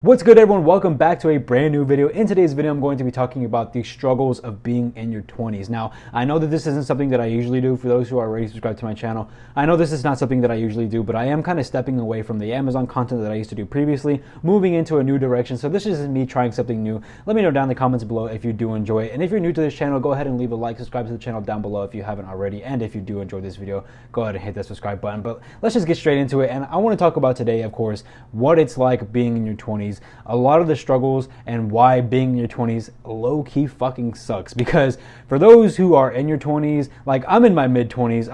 What's good, everyone? Welcome back to a brand new video. In today's video, I'm going to be talking about the struggles of being in your 20s. Now, I know that this isn't something that I usually do. For those who are already subscribed to my channel, I know this is not something that I usually do, but I am kind of stepping away from the Amazon content that I used to do previously, moving into a new direction. So this is me trying something new. Let me know down in the comments below if you do enjoy it. And if you're new to this channel, go ahead and leave a like, subscribe to the channel down below if you haven't already. And if you do enjoy this video, go ahead and hit that subscribe button. But let's just get straight into it. And I want to talk about today, of course, what it's like being in your 20s. A lot of the struggles and why being in your 20s low-key fucking sucks. Because for those who are in your 20s, like I'm in my mid-20s,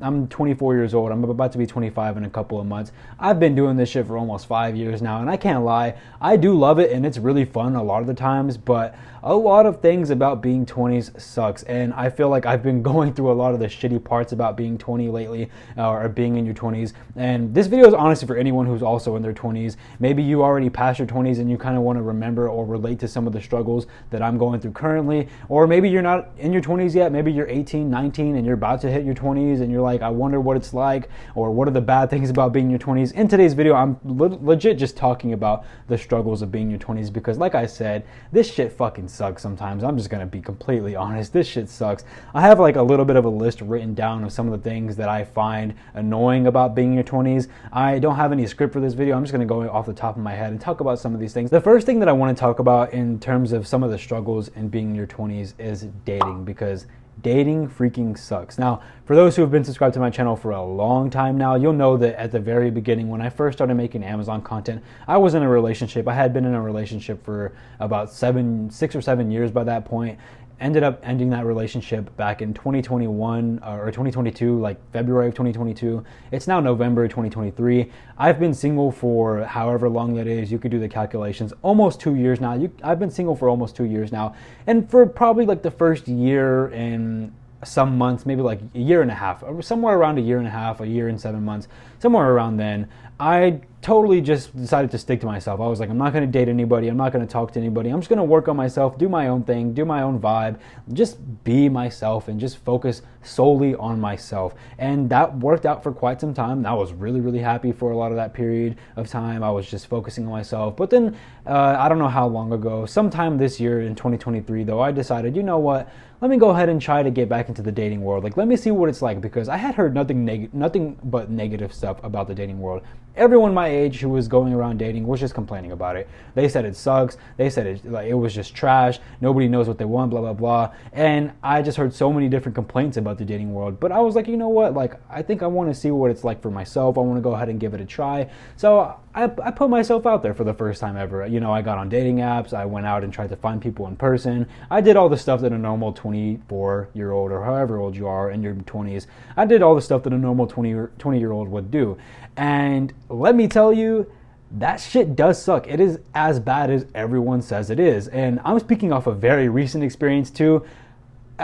I'm 24 years old. I'm about to be 25 in a couple of months. I've been doing this shit for almost 5 years now, and I can't lie, I do love it and it's really fun a lot of the times, but a lot of things about being 20s sucks, and I feel like I've been going through a lot of the shitty parts about being 20 lately, or being in your 20s. And this video is honestly for anyone who's also in their 20s. Maybe you already passed your 20s and you kind of want to remember or relate to some of the struggles that I'm going through currently, or maybe you're not in your 20s yet. Maybe you're 18, 19 and you're about to hit your 20s and you're like, I wonder what it's like, or what are the bad things about being in your 20s. In today's video, I'm legit just talking about the struggles of being in your 20s, because like I said, this shit fucking sucks sometimes. I'm just gonna be completely honest. This shit sucks. I have like a little bit of a list written down of some of the things that I find annoying about being in your 20s. I don't have any script for this video. I'm just gonna go off the top of my head and talk about some of these things. The first thing that I want to talk about in terms of some of the struggles in being in your 20s is dating, because dating freaking sucks. Now, for those who have been subscribed to my channel for a long time now, you'll know that at the very beginning, when I first started making Amazon content, I was in a relationship. I had been in a relationship for about 6 or 7 years by that point. Ended up ending that relationship back in 2021 or 2022, like February of 2022. It's now November 2023. I've been single for however long that is. You could do the calculations. Almost 2 years now. I've been single for almost 2 years now. And for probably like the first year and some months, maybe like a year and a half, or somewhere around a year and a half, a year and 7 months, somewhere around then, I totally just decided to stick to myself. I was like, I'm not going to date anybody. I'm not going to talk to anybody. I'm just going to work on myself, do my own thing, do my own vibe, just be myself and just focus solely on myself. And that worked out for quite some time. I was really, really happy for a lot of that period of time. I was just focusing on myself. But then, I don't know how long ago, sometime this year in 2023 though, I decided, you know what? Let me go ahead and try to get back into the dating world. Like, let me see what it's like, because I had heard nothing but negative stuff about the dating world. Everyone my age who was going around dating was just complaining about it. They said it sucks. They said it was just trash. Nobody knows what they want, blah, blah, blah. And I just heard so many different complaints about the dating world. But I was like, you know what? Like, I think I want to see what it's like for myself. I want to go ahead and give it a try. So I put myself out there for the first time ever. You know, I got on dating apps. I went out and tried to find people in person. I did all the stuff that a normal 24-year-old or however old you are in your 20s. I did all the stuff that a normal 20-year-old would do. And let me tell you, that shit does suck. It is as bad as everyone says it is. And I'm speaking off a very recent experience too.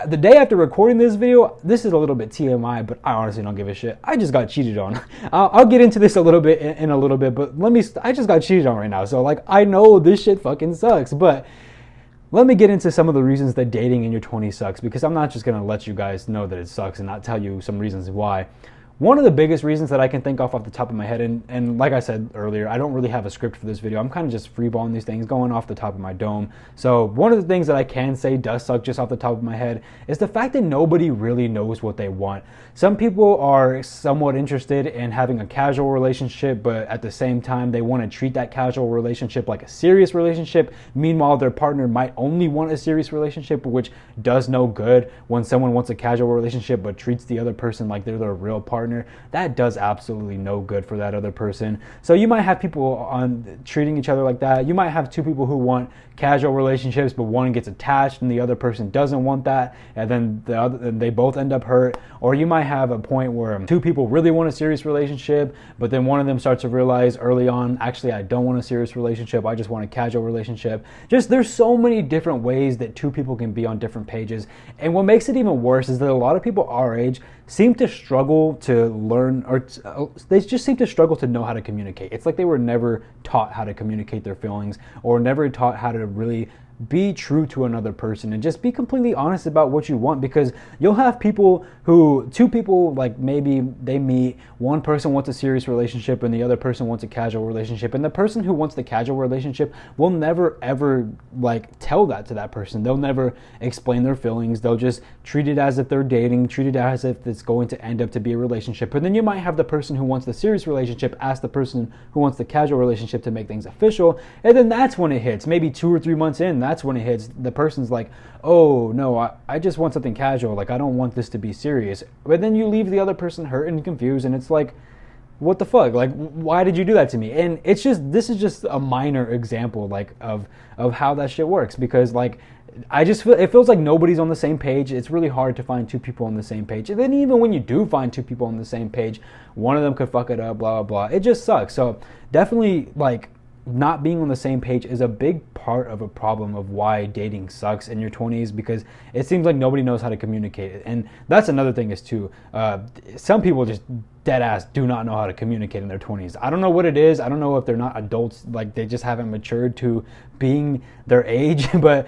The day after recording this video, this is a little bit TMI, but I honestly don't give a shit. I just got cheated on. I'll get into this a little bit in a little bit, but I just got cheated on right now. So like, I know this shit fucking sucks, but let me get into some of the reasons that dating in your 20s sucks, because I'm not just going to let you guys know that it sucks and not tell you some reasons why. One of the biggest reasons that I can think off the top of my head, and like I said earlier, I don't really have a script for this video. I'm kind of just freeballing these things, going off the top of my dome. So one of the things that I can say does suck just off the top of my head is the fact that nobody really knows what they want. Some people are somewhat interested in having a casual relationship, but at the same time, they want to treat that casual relationship like a serious relationship. Meanwhile, their partner might only want a serious relationship, which does no good when someone wants a casual relationship but treats the other person like they're their real partner. That does absolutely no good for that other person. So you might have people on treating each other like that. You might have two people who want casual relationships, but one gets attached and the other person doesn't want that, and then they both end up hurt. Or you might have a point where two people really want a serious relationship, but then one of them starts to realize early on, actually, I don't want a serious relationship. I just want a casual relationship. Just, there's so many different ways that two people can be on different pages. And what makes it even worse is that a lot of people our age seem to struggle to learn, or they just seem to struggle to know how to communicate. It's like they were never taught how to communicate their feelings, or never taught how to really be true to another person and just be completely honest about what you want, because you'll have people who, two people, like maybe they meet, one person wants a serious relationship and the other person wants a casual relationship, and the person who wants the casual relationship will never ever like tell that to that person. They'll never explain their feelings. They'll just treat it as if they're dating, treat it as if it's going to end up to be a relationship. But then you might have the person who wants the serious relationship ask the person who wants the casual relationship to make things official, and then that's when it hits. Maybe 2 or 3 months in, that's when it hits. The person's like, oh no, I just want something casual, like I don't want this to be serious. But then you leave the other person hurt and confused, and it's like, what the fuck? Like, why did you do that to me? And it's just, this is just a minor example, like, of how that shit works, because like, I just feel, it feels like nobody's on the same page. It's really hard to find two people on the same page. And then even when you do find two people on the same page, one of them could fuck it up, blah, blah, blah. It just sucks. So definitely, like, not being on the same page is a big part of a problem of why dating sucks in your 20s, because it seems like nobody knows how to communicate it. And that's another thing is too, some people just dead ass do not know how to communicate in their 20s. I don't know what it is. I don't know if they're not adults, like they just haven't matured to being their age, but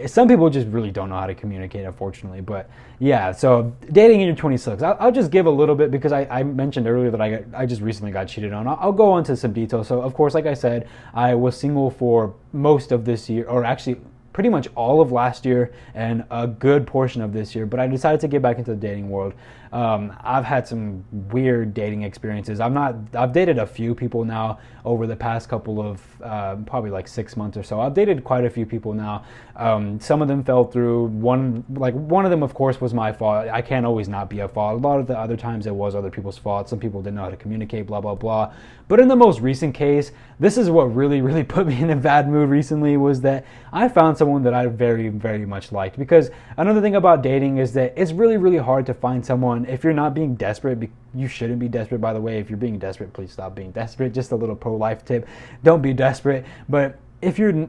some people just really don't know how to communicate, unfortunately. But yeah, so dating in your 20s sucks. I'll just give a little bit, because I mentioned earlier that I just recently got cheated on. I'll go into some details. So of course, like I said, I was single for most of this year, or actually pretty much all of last year and a good portion of this year, but I decided to get back into the dating world. I've had some weird dating experiences. I've dated a few people now over the past couple of probably like 6 months or so. I've dated quite a few people now. Some of them fell through. One of them, of course, was my fault. I can't always not be at fault. A lot of the other times it was other people's fault. Some people didn't know how to communicate, blah, blah, blah. But in the most recent case, this is what really, really put me in a bad mood recently, was that I found someone that I very, very much liked. Because another thing about dating is that it's really, really hard to find someone if you're not being desperate. You shouldn't be desperate, by the way. If you're being desperate, please stop being desperate. Just a little pro-life tip. Don't be desperate. But if you're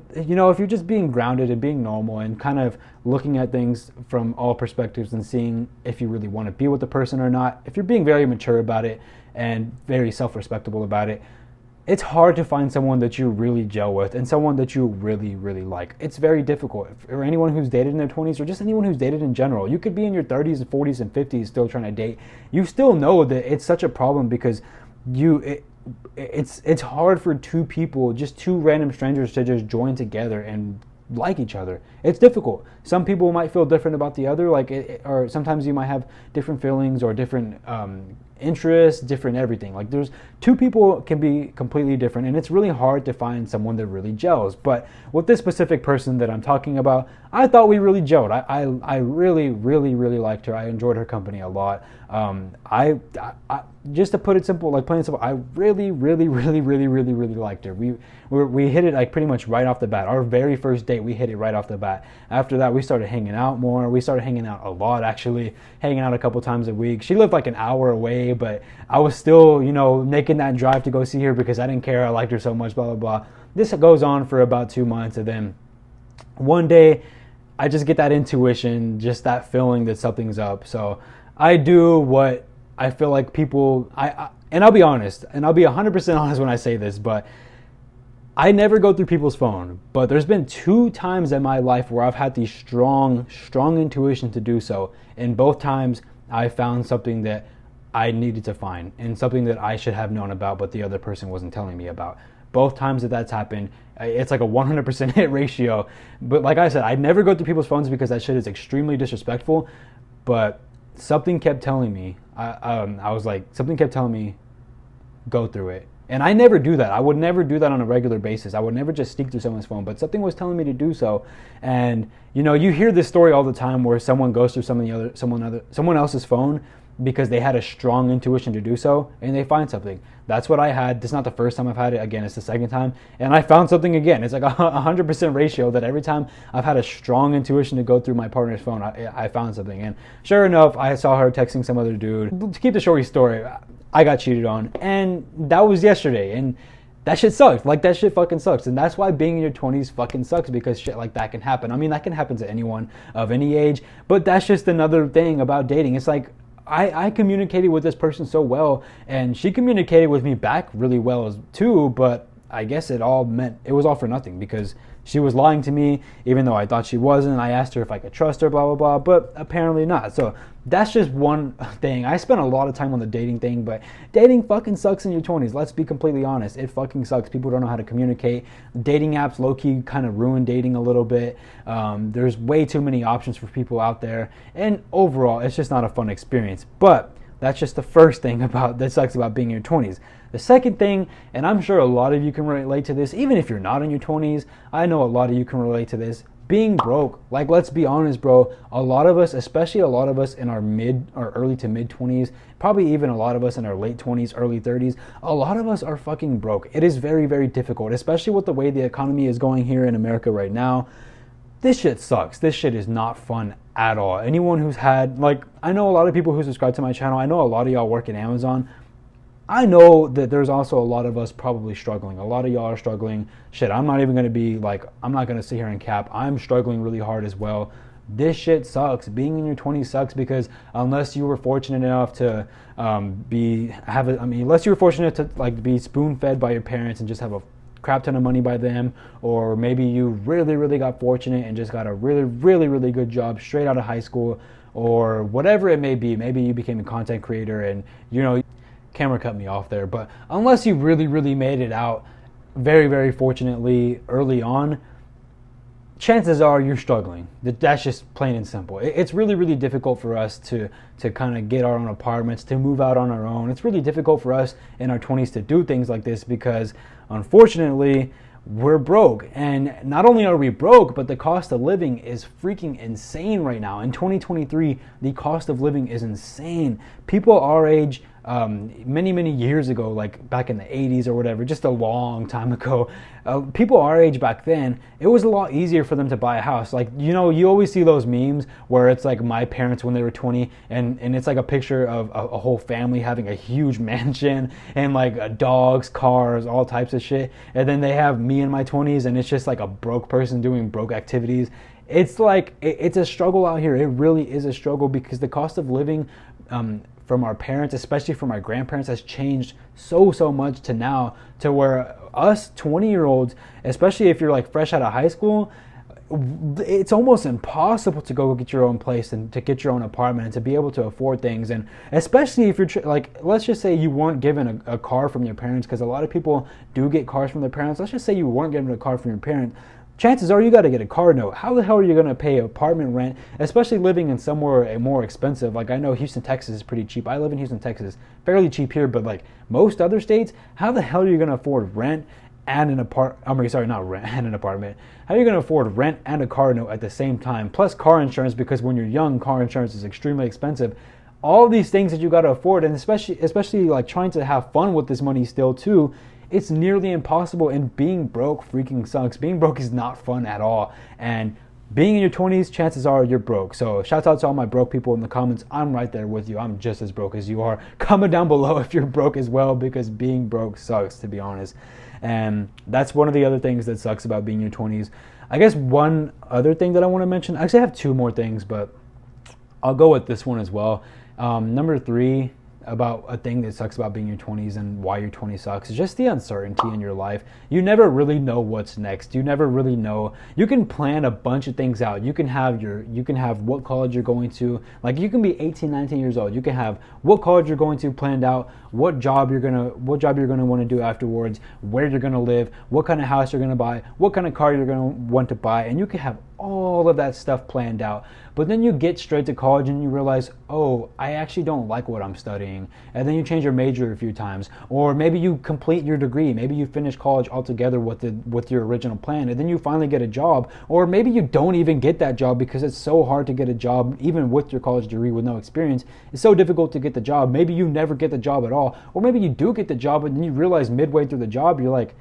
just being grounded and being normal and kind of looking at things from all perspectives and seeing if you really want to be with the person or not, if you're being very mature about it and very self-respectable about it, it's hard to find someone that you really gel with and someone that you really, really like. It's very difficult. For anyone who's dated in their 20s, or just anyone who's dated in general, you could be in your 30s and 40s and 50s still trying to date. You still know that it's such a problem, because it's hard for two people, just two random strangers, to just join together and like each other. It's difficult. Some people might feel different about the other, or sometimes you might have different feelings or different interests, different everything. Like, there's two people can be completely different, and it's really hard to find someone that really gels. But with this specific person that I'm talking about, I thought we really gelled. I really, really, really liked her. I enjoyed her company a lot. I just to put it simple, like plain and simple, I really, really, really, really, really, really liked her. We hit it like pretty much right off the bat. Our very first date, we hit it right off the bat. After that, we started hanging out more. We started hanging out a lot, actually, hanging out a couple times a week. She lived like an hour away, but I was still, making that drive to go see her because I didn't care. I liked her so much, blah, blah, blah. This goes on for about 2 months, and then one day I just get that intuition, just that feeling that something's up. So I do what I feel like people, and I'll be honest, and I'll be 100% honest when I say this, but I never go through people's phone. But there's been 2 times in my life where I've had the strong intuition to do so. And both times I found something that I needed to find, and something that I should have known about, but the other person wasn't telling me about. Both times that's happened, it's like a 100% hit ratio. But like I said, I never go through people's phones because that shit is extremely disrespectful. But something kept telling me, something kept telling me, go through it. And I never do that. I would never do that on a regular basis. I would never just sneak through someone's phone, but something was telling me to do so. And you hear this story all the time where someone goes through someone else's phone because they had a strong intuition to do so, and they find something. That's what I had. This is not the first time I've had it. Again, it's the second time, and I found something again. It's like a 100% ratio that every time I've had a strong intuition to go through my partner's phone, I found something. And sure enough, I saw her texting some other dude. To keep the short story, I got cheated on, and that was yesterday, and that shit sucks. Like, that shit fucking sucks. And that's why being in your 20s fucking sucks, because shit like that can happen. I mean, that can happen to anyone of any age, but that's just another thing about dating. It's like, I communicated with this person so well, and she communicated with me back really well too, but I guess it was all for nothing, because she was lying to me, even though I thought she wasn't. I asked her if I could trust her, blah, blah, blah, but apparently not. So that's just one thing. I spent a lot of time on the dating thing, but dating fucking sucks in your 20s. Let's be completely honest. It fucking sucks. People don't know how to communicate. Dating apps low-key kind of ruin dating a little bit. There's way too many options for people out there, and overall, it's just not a fun experience. But that's just the first thing that sucks about being in your 20s. The second thing, and I'm sure a lot of you can relate to this, even if you're not in your 20s, I know a lot of you can relate to this. Being broke. Like, let's be honest, bro. A lot of us, especially a lot of us in our early to mid 20s, probably even a lot of us in our late 20s, early 30s, a lot of us are fucking broke. It is very, very difficult, especially with the way the economy is going here in America right now. This shit sucks. This shit is not fun at all. Anyone who's had, like, I know a lot of people who subscribe to my channel. I know a lot of y'all work at Amazon. I know that there's also a lot of us probably struggling. A lot of y'all are struggling. Shit, I'm not even going to be like, I'm not going to sit here and cap. I'm struggling really hard as well. This shit sucks. Being in your 20s sucks, because unless you were fortunate enough to unless you were fortunate to like be spoon-fed by your parents and just have a crap ton of money by them, or maybe you really, really got fortunate and just got a really, really, really good job straight out of high school, or whatever it may be. Maybe you became a content creator and, you know, camera cut me off there, but unless you really, really made it out very, very fortunately early on, chances are you're struggling. That's just plain and simple. It's really, really difficult for us to kind of get our own apartments, to move out on our own. It's really difficult for us in our 20s to do things like this, because unfortunately we're broke. And not only are we broke, but the cost of living is freaking insane right now. In 2023, the cost of living is insane. People our age, many, many years ago, like back in the 80s or whatever, just a long time ago, people our age back then, it was a lot easier for them to buy a house. Like, you know, you always see those memes where it's like my parents when they were 20, and it's like a picture of a whole family having a huge mansion and like dogs, cars, all types of shit. And then they have me in my 20s, and it's just like a broke person doing broke activities. It's like, it's a struggle out here. It really is a struggle, because the cost of living, from our parents, especially from our grandparents, has changed so much to now, to where us 20-year-olds, especially if you're like fresh out of high school, it's almost impossible to go get your own place and to get your own apartment and to be able to afford things. And especially if you're like, let's just say you weren't given a car from your parents, because a lot of people do get cars from their parents. Let's just say you weren't given a car from your parents. Chances are you got to get a car note. How the hell are you going to pay apartment rent, especially living in somewhere more expensive? Like, I know Houston, Texas is pretty cheap. I live in Houston, Texas. Fairly cheap here, but like most other states, how the hell are you going to afford rent and an apartment? Not rent and an apartment. How are you going to afford rent and a car note at the same time? Plus car insurance, because when you're young, car insurance is extremely expensive. All these things that you got to afford, and especially like trying to have fun with this money still too. It's nearly impossible, and being broke freaking sucks. Being broke is not fun at all, and being in your 20s, chances are you're broke. So shout out to all my broke people in the comments. I'm right there with you. I'm just as broke as you are. Comment down below if you're broke as well, because being broke sucks, to be honest. And that's one of the other things that sucks about being in your 20s. I guess one other thing that I want to mention, actually I have two more things, but I'll go with this one as well. Number 3, about a thing that sucks about being in your 20s and why your 20s sucks, is just the uncertainty in your life. You never really know what's next. You never really know. You can plan a bunch of things out. You can have what college you're going to. Like, you can be 18, 19 years old. You can have what college you're going to planned out, what job you're gonna want to do afterwards, where you're gonna live, what kind of house you're gonna buy, what kind of car you're gonna want to buy, and you can have all of that stuff planned out. But then you get straight to college and you realize, oh, I actually don't like what I'm studying. And then you change your major a few times. Or maybe you complete your degree. Maybe you finish college altogether with your original plan, and then you finally get a job. Or maybe you don't even get that job, because it's so hard to get a job even with your college degree with no experience. It's so difficult to get the job. Maybe you never get the job at all. Or maybe you do get the job, and then you realize midway through the job, you're like,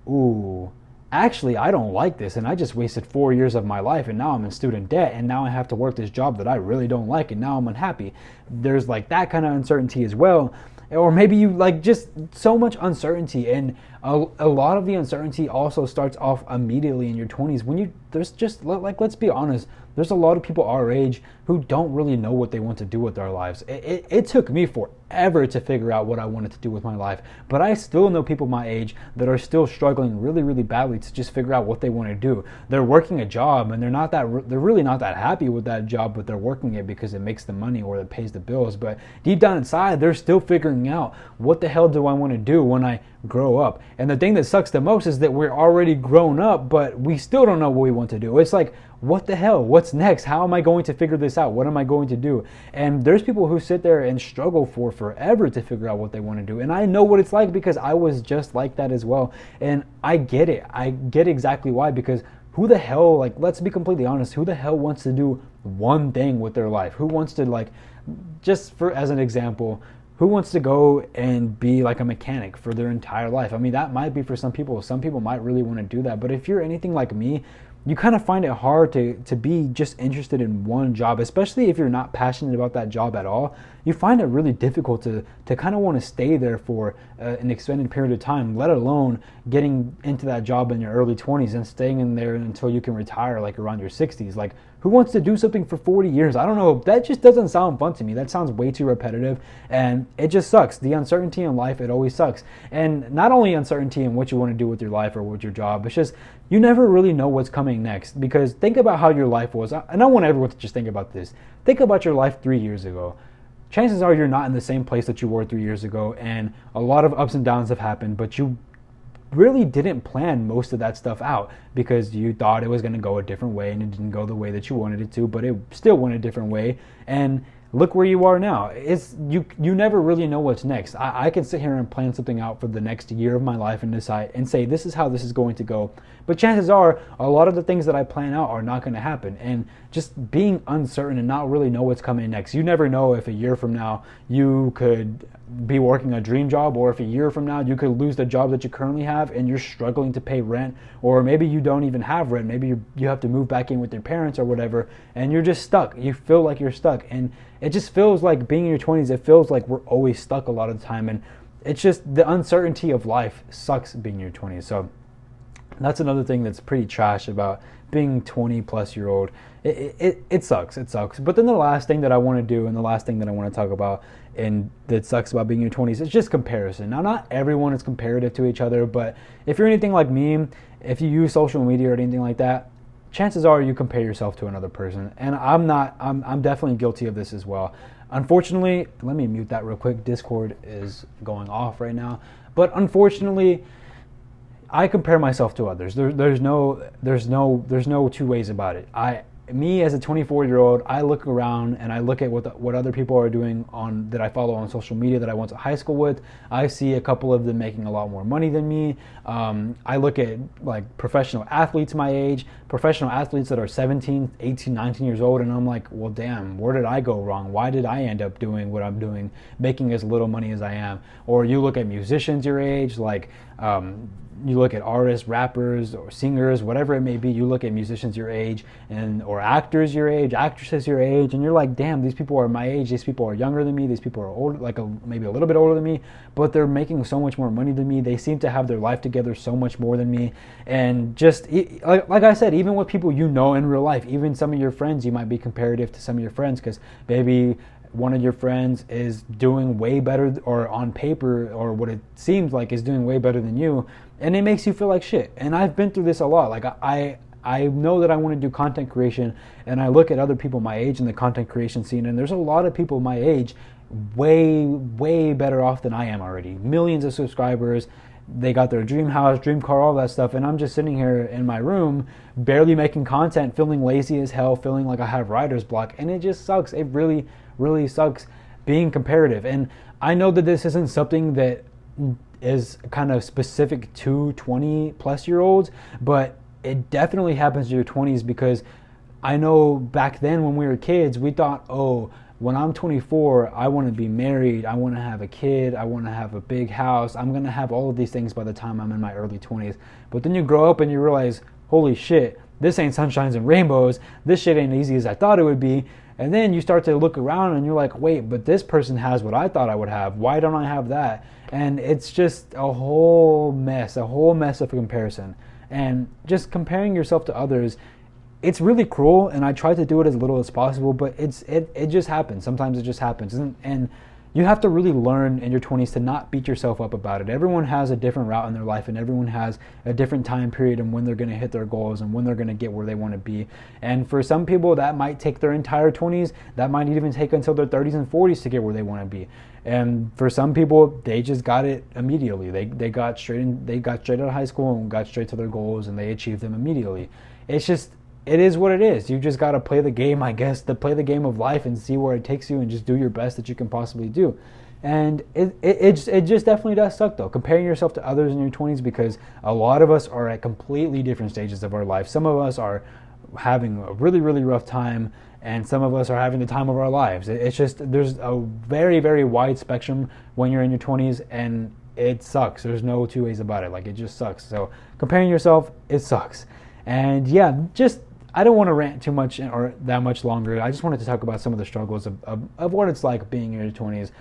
ooh, actually, I don't like this, and I just wasted 4 years of my life, and now I'm in student debt, and now I have to work this job that I really don't like, and now I'm unhappy. There's like that kind of uncertainty as well. Or maybe you like just so much uncertainty, and a lot of the uncertainty also starts off immediately in your 20s when there's just, like, let's be honest, there's a lot of people our age who don't really know what they want to do with their lives. It took me forever to figure out what I wanted to do with my life, but I still know people my age that are still struggling really, really badly to just figure out what they want to do. They're working a job and they're really not that happy with that job, but they're working it because it makes the money or it pays the bills. But deep down inside, they're still figuring out, what the hell do I want to do when I grow up? And the thing that sucks the most is that we're already grown up, but we still don't know what we want to do. It's like, what the hell? What's next? How am I going to figure this out? What am I going to do? And there's people who sit there and struggle for forever to figure out what they want to do. And I know what it's like because I was just like that as well. And I get it. I get exactly why, because who the hell, like, let's be completely honest, who the hell wants to do one thing with their life? Who wants to, like, just for as an example, who wants to go and be like a mechanic for their entire life? I mean, that might be for some people. Some people might really want to do that. But if you're anything like me, you kind of find it hard to be just interested in one job, especially if you're not passionate about that job at all. You find it really difficult to kind of want to stay there for an extended period of time, let alone getting into that job in your early 20s and staying in there until you can retire, like around your 60s. Like, who wants to do something for 40 years? I don't know. That just doesn't sound fun to me. That sounds way too repetitive, and it just sucks. The uncertainty in life, it always sucks. And not only uncertainty in what you want to do with your life or with your job, it's just you never really know what's coming next. Because think about how your life was. And I want everyone to just think about this. Think about your life 3 years ago. Chances are you're not in the same place that you were 3 years ago, and a lot of ups and downs have happened, but you really didn't plan most of that stuff out because you thought it was going to go a different way, and it didn't go the way that you wanted it to, but it still went a different way. And look where you are now. It's you never really know what's next. I can sit here and plan something out for the next year of my life and decide and say, this is how this is going to go. But chances are a lot of the things that I plan out are not going to happen. And just being uncertain and not really know what's coming next. You never know if a year from now you could be working a dream job, or if a year from now you could lose the job that you currently have and you're struggling to pay rent, or maybe you don't even have rent. Maybe you have to move back in with your parents or whatever, and you're just stuck. You feel like you're stuck, and it just feels like being in your 20s, it feels like we're always stuck a lot of the time, and it's just the uncertainty of life sucks being in your 20s. So that's another thing that's pretty trash about being 20 plus year old. It sucks. It sucks. But then the last thing that I want to do, and the last thing that I want to talk about, and that sucks about being in your 20s, is just comparison. Now, not everyone is comparative to each other, but if you're anything like me, if you use social media or anything like that, chances are you compare yourself to another person. And I'm definitely guilty of this as well. Unfortunately, let me mute that real quick. Discord is going off right now. But unfortunately, I compare myself to others. There's no two ways about it. Me as a 24-year-old, I look around and I look at what other people are doing that I follow on social media that I went to high school with. I see a couple of them making a lot more money than me. I look at like professional athletes my age, professional athletes that are 17, 18, 19 years old, and I'm like, well, damn, where did I go wrong? Why did I end up doing what I'm doing, making as little money as I am? Or you look at musicians your age, like you look at artists, rappers, or singers, whatever it may be. You look at musicians your age, or actors your age, actresses your age, and you're like, damn, these people are my age. These people are younger than me. These people are older, maybe a little bit older than me, but they're making so much more money than me. They seem to have their life together so much more than me. And just like I said, even with people you know in real life, even some of your friends, you might be comparative to some of your friends because maybe one of your friends is doing way better, or on paper, or what it seems like is doing way better than you, and it makes you feel like shit. And I've been through this a lot. Like I know that I want to do content creation, and I look at other people my age in the content creation scene, and there's a lot of people my age way better off than I am already. Millions of subscribers. They got their dream house, dream car, all that stuff, and I'm just sitting here in my room, barely making content, feeling lazy as hell, feeling like I have writer's block, and it just sucks. It really, really sucks being comparative. And I know that this isn't something that is kind of specific to 20 plus year olds, but it definitely happens in your 20s, because I know back then when we were kids, we thought, oh, when I'm 24, I want to be married, I want to have a kid, I want to have a big house, I'm going to have all of these things by the time I'm in my early 20s. But then you grow up and you realize, holy shit, this ain't sunshines and rainbows, this shit ain't easy as I thought it would be. And then you start to look around and you're like, wait, but this person has what I thought I would have, why don't I have that? And it's just a whole mess of comparison. And just comparing yourself to others, it's really cruel, and I try to do it as little as possible, but it just happens. Sometimes it just happens. And you have to really learn in your 20s to not beat yourself up about it. Everyone has a different route in their life, and everyone has a different time period and when they're going to hit their goals and when they're going to get where they want to be. And for some people, that might take their entire 20s. That might even take until their 30s and 40s to get where they want to be. And for some people, they just got it immediately. They got straight out of high school and got straight to their goals, and they achieved them immediately. It is what it is. You just got to play the game, I guess, to play the game of life and see where it takes you and just do your best that you can possibly do. And it just definitely does suck, though, comparing yourself to others in your 20s, because a lot of us are at completely different stages of our life. Some of us are having a really, really rough time, and some of us are having the time of our lives. It's just, there's a very, very wide spectrum when you're in your 20s, and it sucks. There's no two ways about it. Like, it just sucks. So comparing yourself, it sucks. And yeah, I don't want to rant too much or that much longer. I just wanted to talk about some of the struggles of what it's like being in your 20s.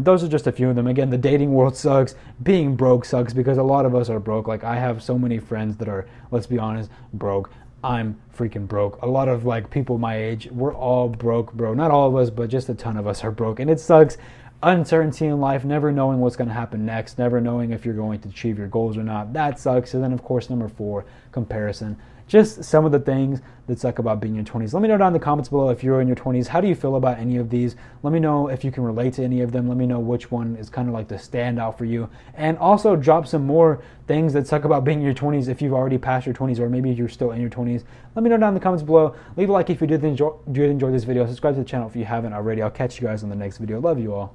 Those are just a few of them. Again, the dating world sucks. Being broke sucks, because a lot of us are broke. Like, I have so many friends that are, let's be honest, broke. I'm freaking broke. A lot of like people my age, we're all broke, bro. Not all of us, but just a ton of us are broke. And it sucks. Uncertainty in life, never knowing what's going to happen next, never knowing if you're going to achieve your goals or not. That sucks. And then, of course, number 4, comparison. Just some of the things that suck about being in your 20s. Let me know down in the comments below if you're in your 20s. How do you feel about any of these? Let me know if you can relate to any of them. Let me know which one is kind of like the standout for you. And also drop some more things that suck about being in your 20s if you've already passed your 20s, or maybe you're still in your 20s. Let me know down in the comments below. Leave a like if you did enjoy this video. Subscribe to the channel if you haven't already. I'll catch you guys on the next video. Love you all.